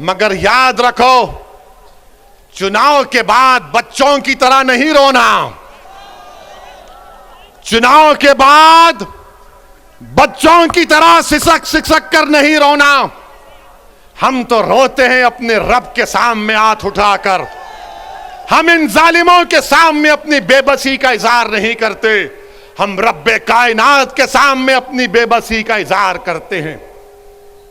मगर याद रखो, चुनाव के बाद बच्चों की तरह नहीं रोना। चुनाव के बाद बच्चों की तरह सिसक सिसक कर नहीं रोना। हम तो रोते हैं अपने रब के सामने हाथ उठाकर। हम इन जालिमों के सामने अपनी बेबसी का इजहार नहीं करते, हम रब्बे कायनात के सामने अपनी बेबसी का इजहार करते हैं,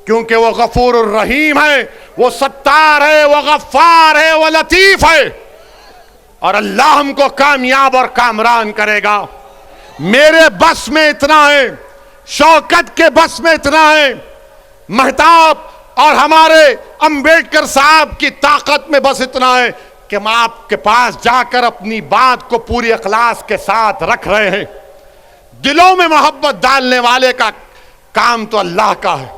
क्योंकि वो गफूर रहीम है, वो सत्तार है, वो गफ्फार है, वो लतीफ है, और अल्लाह हमको कामयाब और कामरान करेगा। मेरे बस में इतना है, शौकत के बस में इतना है, महताब और हमारे अंबेडकर साहब की ताकत में बस इतना है कि हम आपके पास जाकर अपनी बात को पूरी इखलास के साथ रख रहे हैं। दिलों में मोहब्बत डालने वाले का काम तो अल्लाह का है,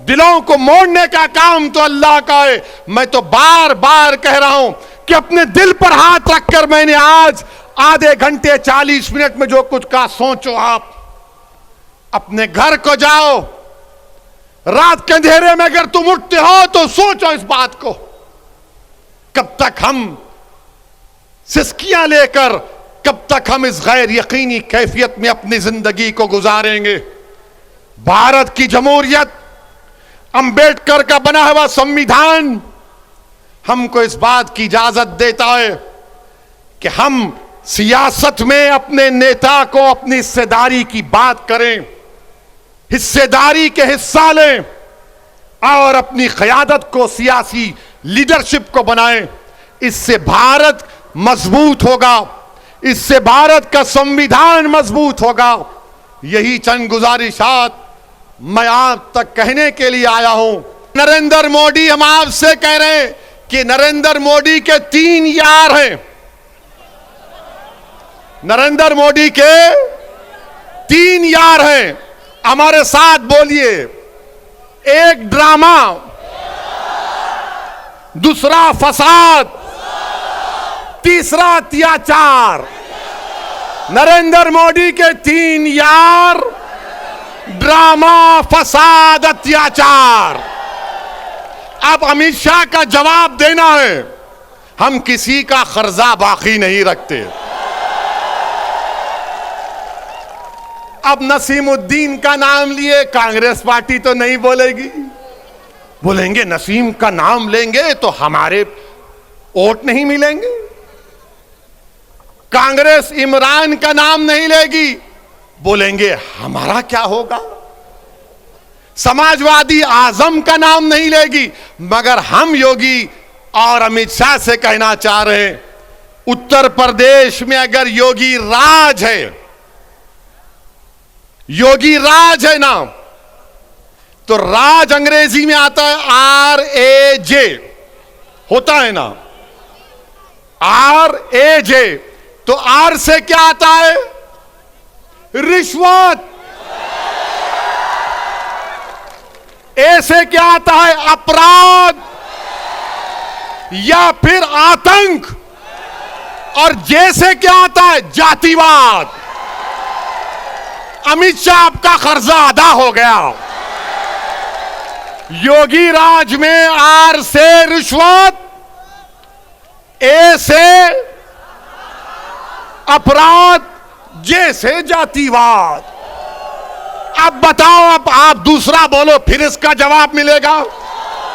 दिलों को मोड़ने का काम तो अल्लाह का है। मैं तो बार बार कह रहा हूं कि अपने दिल पर हाथ रखकर मैंने आज आधे घंटे 40 मिनट में जो कुछ कहा, सोचो आप। अपने घर को जाओ, रात के अंधेरे में अगर तुम उठते हो तो सोचो इस बात को, कब तक हम सिसकियां लेकर, कब तक हम इस गैर यकीनी कैफियत में अपनी जिंदगी को गुजारेंगे। भारत की जमहूरियत, अंबेडकर का बना हुआ संविधान हमको इस बात की इजाजत देता है कि हम सियासत में अपने नेता को अपनी हिस्सेदारी की बात करें, हिस्सेदारी के हिस्सा लें और अपनी क़यादत को, सियासी लीडरशिप को बनाएं। इससे भारत मजबूत होगा, इससे भारत का संविधान मजबूत होगा। यही चंद गुजारिशात मैं आप तक कहने के लिए आया हूं। नरेंद्र मोदी, हम आपसे कह रहे हैं कि नरेंद्र मोदी के 3 यार हैं। नरेंद्र मोदी के 3 यार हैं, हमारे साथ बोलिए। एक ड्रामा, दूसरा फसाद, तीसरा अत्याचार। नरेंद्र मोदी के 3 यार, ड्रामा, फसाद, अत्याचार। अब अमित शाह का जवाब देना है। हम किसी का कर्जा बाकी नहीं रखते। अब नसीमुद्दीन का नाम लिए कांग्रेस पार्टी तो नहीं बोलेगी, बोलेंगे नसीम का नाम लेंगे तो हमारे वोट नहीं मिलेंगे। कांग्रेस इमरान का नाम नहीं लेगी, बोलेंगे हमारा क्या होगा। समाजवादी आजम का नाम नहीं लेगी, मगर हम योगी और अमित शाह से कहना चाह रहे हैं, उत्तर प्रदेश में अगर योगी राज है, योगी राज है ना, तो राज अंग्रेजी में आता है RAJ, होता है ना, RAJ। तो R से क्या आता है? रिश्वत। A से क्या आता है? अपराध या फिर आतंक। और J से क्या आता है? जातिवाद। अमित शाह आपका कर्जा अदा हो गया। योगी राज में R से रिश्वत, A से अपराध, J से जातिवाद। अब बताओ, अब आप दूसरा बोलो, फिर इसका जवाब मिलेगा।